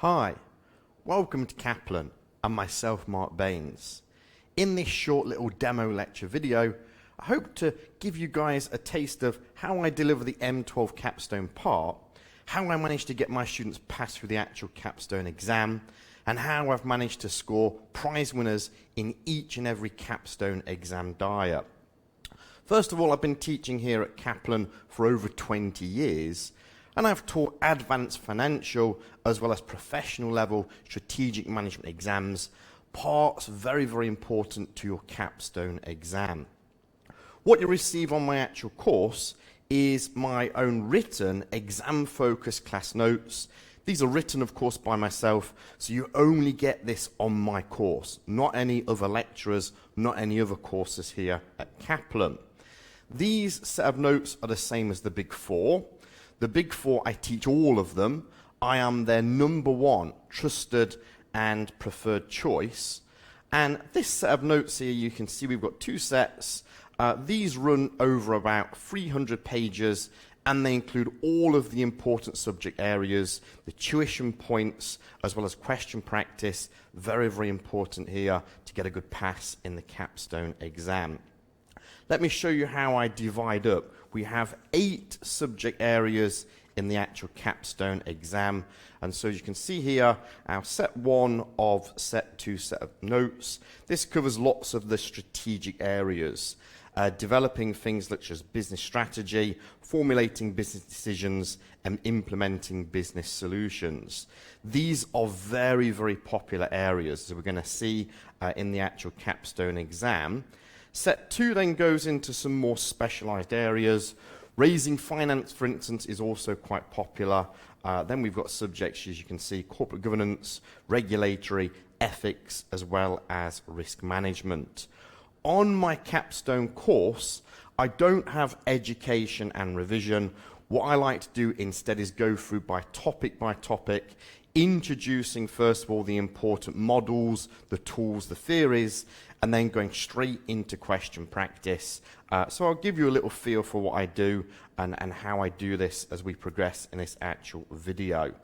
Hi, welcome to Kaplan and myself, Mark Baines. In this short little demo lecture video, I hope to give you guys a taste of how I deliver the M12 Capstone part, how I managed to get my students pass through the actual Capstone exam, and how I've managed to score prize winners in each and every Capstone exam diet. First of all, I've been teaching here at Kaplan for over 20 years, and I've taught advanced financial as well as professional level strategic management exams, parts very, very important to your Capstone exam. What you receive on my actual course is my own written exam-focused class notes. These are written, of course, by myself, so you only get this on my course, not any other lecturers, not any other courses here at Kaplan. These set of notes are the same as the Big Four. The Big Four, I teach all of them. I am their number one trusted and preferred choice. And this set of notes here, you can see we've got two sets. These run over about 300 pages, and they include all of the important subject areas, the tuition points, as well as question practice. Very, very important here to get a good pass in the Capstone exam. Let me show you how I divide up. We have 8 subject areas in the actual Capstone exam. And so as you can see here, our set 1 of set 2 set of notes. This covers lots of the strategic areas. Developing things such as business strategy, formulating business decisions, and implementing business solutions. These are very, very popular areas, as we're going to see in the actual Capstone exam. Set 2 then goes into some more specialized areas. Raising finance, for instance, is also quite popular. Then we've got subjects, as you can see, corporate governance, regulatory, ethics, as well as risk management. On my Capstone course, I don't have education and revision. What I like to do instead is go through by topic, introducing first of all the important models, the tools, the theories, and then going straight into question practice. So I'll give you a little feel for what I do and how I do this as we progress in this actual video.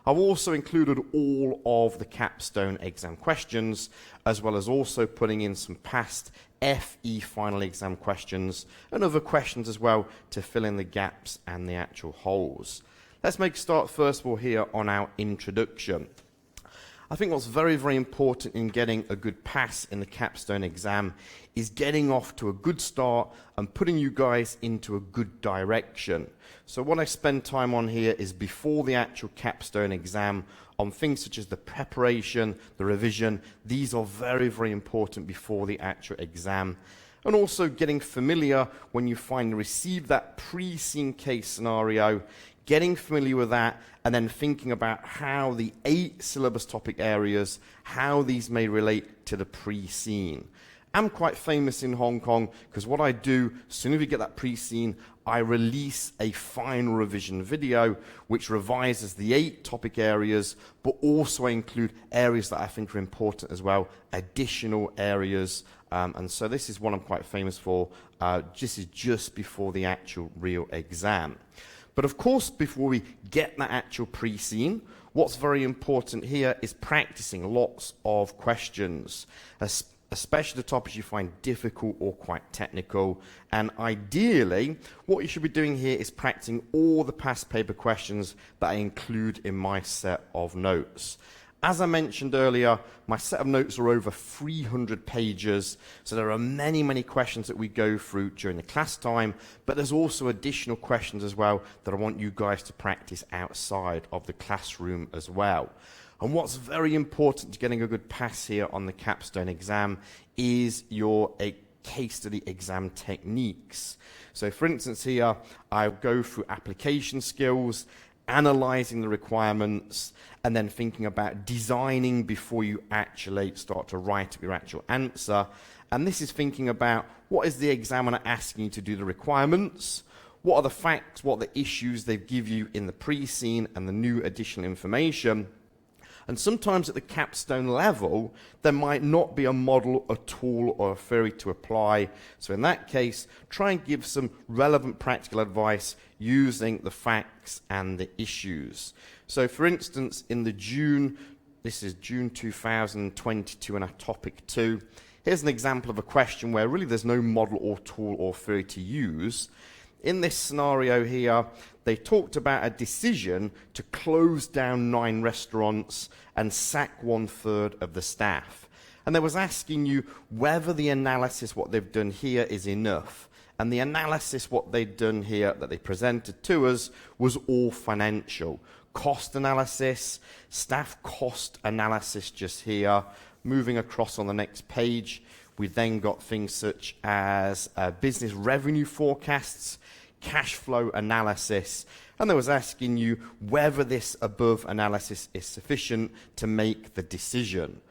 I've also included all of the Capstone exam questions, as well as also putting in some past FE final exam questions and other questions as well to fill in the gaps and the actual holes. Let's make a start first of all here on our introduction. I think what's very, very important in getting a good pass in the Capstone exam is getting off to a good start and putting you guys into a good direction. So what I spend time on here is before the actual Capstone exam on things such as the preparation, the revision. These are very, very important before the actual exam. And also getting familiar when you finally receive that pre-seen case scenario, getting familiar with that, and then thinking about how the 8 syllabus topic areas, how these may relate to the pre-seen. I'm quite famous in Hong Kong because what I do, as soon as we get that pre-seen, I release a final revision video which revises the 8 topic areas, but also include areas that I think are important as well, additional areas. And so this is what I'm quite famous for. This is just before the actual real exam. But of course, before we get that actual pre-seen, what's very important here is practicing lots of questions, especially the topics you find difficult or quite technical. And ideally, what you should be doing here is practicing all the past paper questions that I include in my set of notes. As I mentioned earlier, my set of notes are over 300 pages, so there are many, many questions that we go through during the class time, but there's also additional questions as well that I want you guys to practice outside of the classroom as well. And what's very important to getting a good pass here on the Capstone exam is your case study exam techniques. So for instance here, I'll go through application skills, analyzing the requirements, and then thinking about designing before you actually start to write your actual answer. And this is thinking about what is the examiner asking you to do the requirements, what are the facts, what are the issues they give you in the pre-seen and the new additional information, And sometimes at the capstone level, there might not be a model, a tool, or a theory to apply. So in that case, try and give some relevant practical advice using the facts and the issues. So for instance, in the this is June 2022 in our topic 2, here's an example of a question where really there's no model or tool or theory to use. In this scenario here, they talked about a decision to close down 9 restaurants and sack 1/3 of the staff. And they was asking you whether the analysis, what they've done here, is enough. And the analysis, what they'd done here, that they presented to us, was all financial. Cost analysis, staff cost analysis just here. Moving across on the next page, we then got things such as business revenue forecasts, cash flow analysis, and they was asking you whether this above analysis is sufficient to make the decision.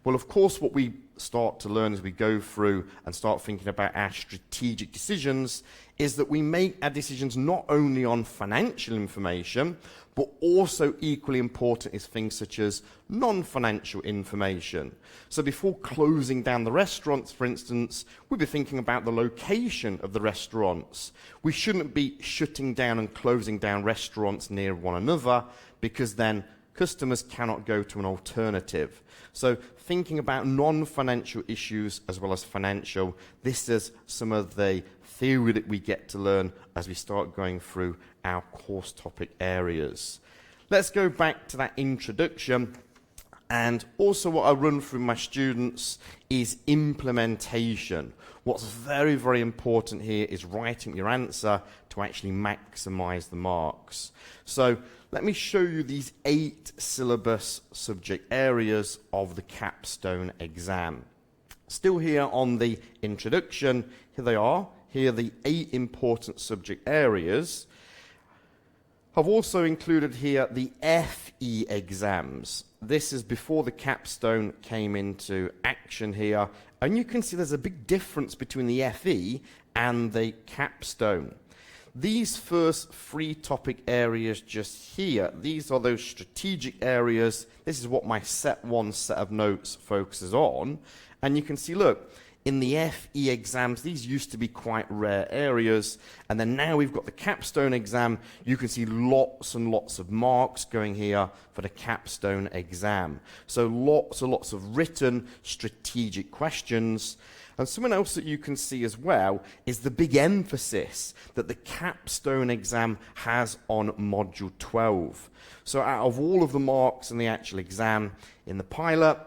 Well, of course, what we start to learn as we go through and start thinking about our strategic decisions is that we make our decisions not only on financial information, but also equally important is things such as non-financial information. So before closing down the restaurants, for instance, we'd be thinking about the location of the restaurants. We shouldn't be shutting down and closing down restaurants near one another, because then customers cannot go to an alternative. So thinking about non-financial issues as well as financial, this is some of the theory that we get to learn as we start going through our course topic areas. Let's go back to that introduction, and also what I run through my students is implementation. What's very, very important here is writing your answer to actually maximize the marks. So let me show you these 8 syllabus subject areas of the capstone exam. Still here on the introduction, here they are. Here are the 8 important subject areas. I've also included here the FE exams. This is before the capstone came into action here. And you can see there's a big difference between the FE and the capstone. These first 3 topic areas just here, these are those strategic areas. This is what my set 1 set of notes focuses on. And you can see, look, in the FE exams, these used to be quite rare areas, and then now we've got the capstone exam. You can see lots and lots of marks going here for the capstone exam. So lots and lots of written strategic questions. And something else that you can see as well is the big emphasis that the capstone exam has on module 12. So out of all of the marks in the actual exam, in the pilot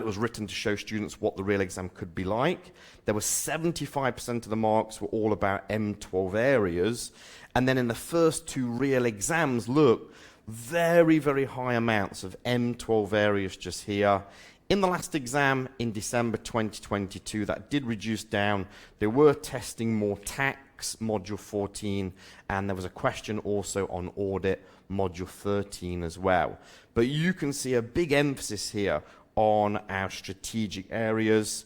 was written to show students what the real exam could be like. There was 75% of the marks were all about M12 areas. And then in the first 2 real exams, look, very, very high amounts of M12 areas just here. In the last exam in December 2022, that did reduce down. They were testing more tax, module 14, and there was a question also on audit, module 13 as well. But you can see a big emphasis here on our strategic areas.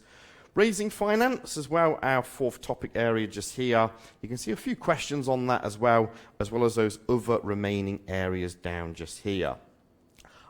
Raising finance as well, our 4th topic area just here. You can see a few questions on that as well as those other remaining areas down just here.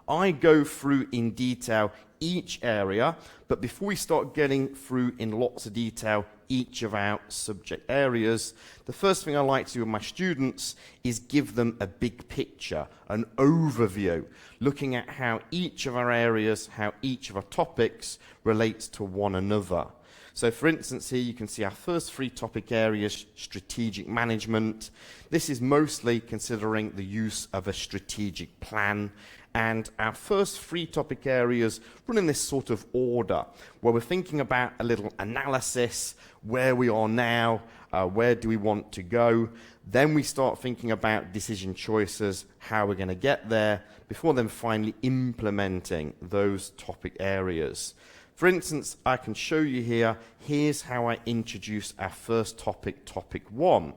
I go through in detail each area, but before we start getting through in lots of detail each of our subject areas, the first thing I like to do with my students is give them a big picture, an overview, looking at how each of our areas, how each of our topics relates to one another. So for instance, here you can see our first 3 topic areas, strategic management. This is mostly considering the use of a strategic plan. And our first 3 topic areas run in this sort of order, where we're thinking about a little analysis, where we are now, where do we want to go. Then we start thinking about decision choices, how we're going to get there, before then finally implementing those topic areas. For instance, I can show you here, here's how I introduce our first topic, topic 1.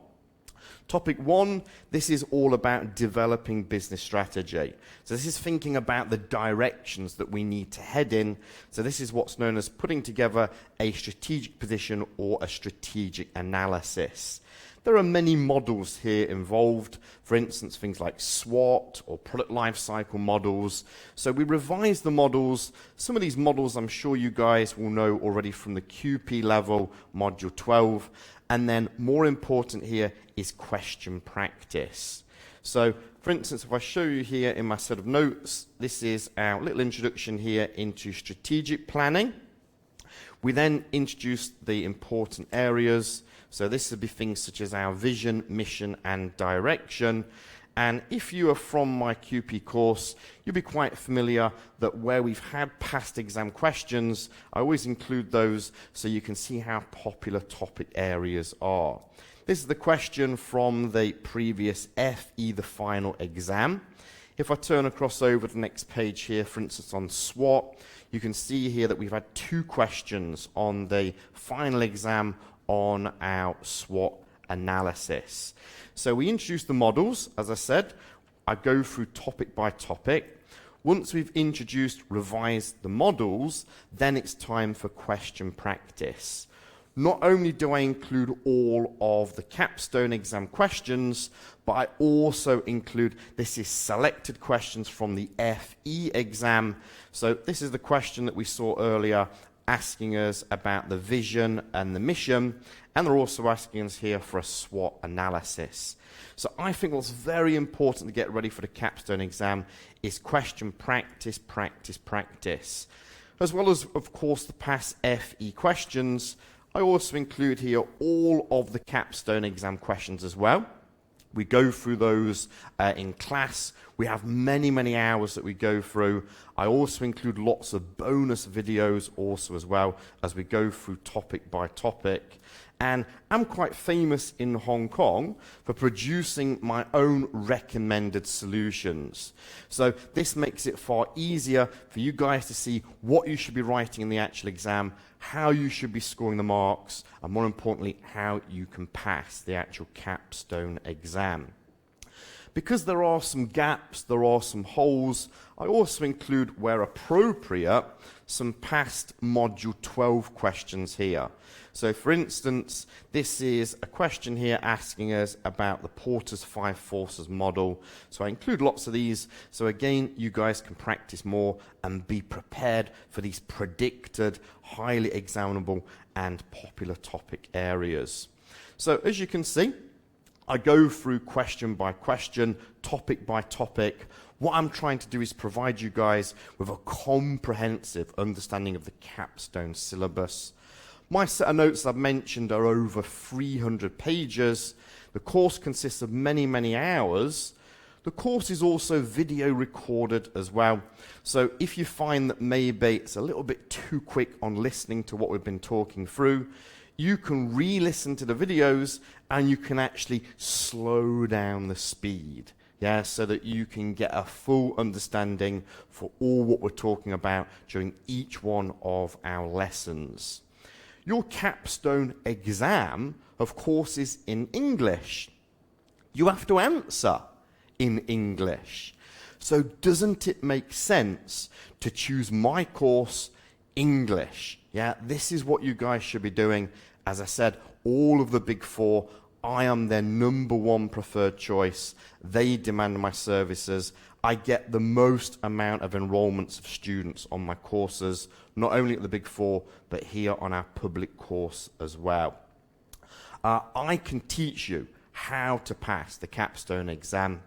Topic 1, this is all about developing business strategy. So this is thinking about the directions that we need to head in. So this is what's known as putting together a strategic position or a strategic analysis. there are many models here involved. For instance, things like SWOT or product lifecycle models. So we revise the models. Some of these models I'm sure you guys will know already from the QP level, module 12. And then more important here is question practice. So for instance, if I show you here in my set of notes, this is our little introduction here into strategic planning. We then introduce the important areas. So this would be things such as our vision, mission, and direction. And if you are from my QP course, you'll be quite familiar that where we've had past exam questions, I always include those so you can see how popular topic areas are. This is the question from the previous FE, the final exam. If I turn across over to the next page here, for instance on SWOT, you can see here that we've had 2 questions on the final exam on our SWOT analysis. So we introduce the models, as I said. I go through topic by topic. Once we've introduced, revised the models, then it's time for question practice. Not only do I include all of the Capstone exam questions, but I also include, this is selected questions from the FE exam. So this is the question that we saw earlier, asking us about the vision and the mission, and they're also asking us here for a SWOT analysis. So I think what's very important to get ready for the Capstone exam is question practice, practice, practice. As well as, of course, the past FE questions, I also include here all of the Capstone exam questions as well. We go through those in class. We have many, many hours that we go through. I also include lots of bonus videos also as well as we go through topic by topic. And I'm quite famous in Hong Kong for producing my own recommended solutions. So this makes it far easier for you guys to see what you should be writing in the actual exam, how you should be scoring the marks, and more importantly, how you can pass the actual Capstone exam. Because there are some gaps, there are some holes, I also include, where appropriate, some past Module 12 questions here. So for instance, this is a question here asking us about the Porter's 5 forces model. So I include lots of these. So again, you guys can practice more and be prepared for these predicted, highly examinable and popular topic areas. So as you can see, I go through question by question, topic by topic. What I'm trying to do is provide you guys with a comprehensive understanding of the Capstone syllabus. My set of notes I've mentioned are over 300 pages. The course consists of many, many hours. The course is also video recorded as well. So if you find that maybe it's a little bit too quick on listening to what we've been talking through, you can re-listen to the videos and you can actually slow down the speed. Yeah, so that you can get a full understanding for all what we're talking about during each one of our lessons. Your Capstone exam, of course, is in English. You have to answer in English. So doesn't it make sense to choose my course, English? Yeah, this is what you guys should be doing. As I said, all of the Big Four, I am their #1 preferred choice. They demand my services. I get the most amount of enrollments of students on my courses, not only at the Big Four, but here on our public course as well. I can teach you how to pass the Capstone exam,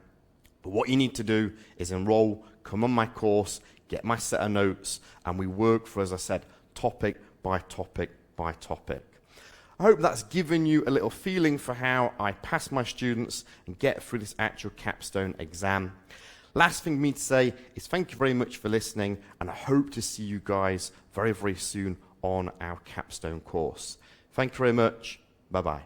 but what you need to do is enroll, come on my course, get my set of notes, and we work for, as I said, topic by topic by topic. I hope that's given you a little feeling for how I pass my students and get through this actual Capstone exam. Last thing for me to say is thank you very much for listening, and I hope to see you guys very, very soon on our Capstone course. Thank you very much. Bye-bye.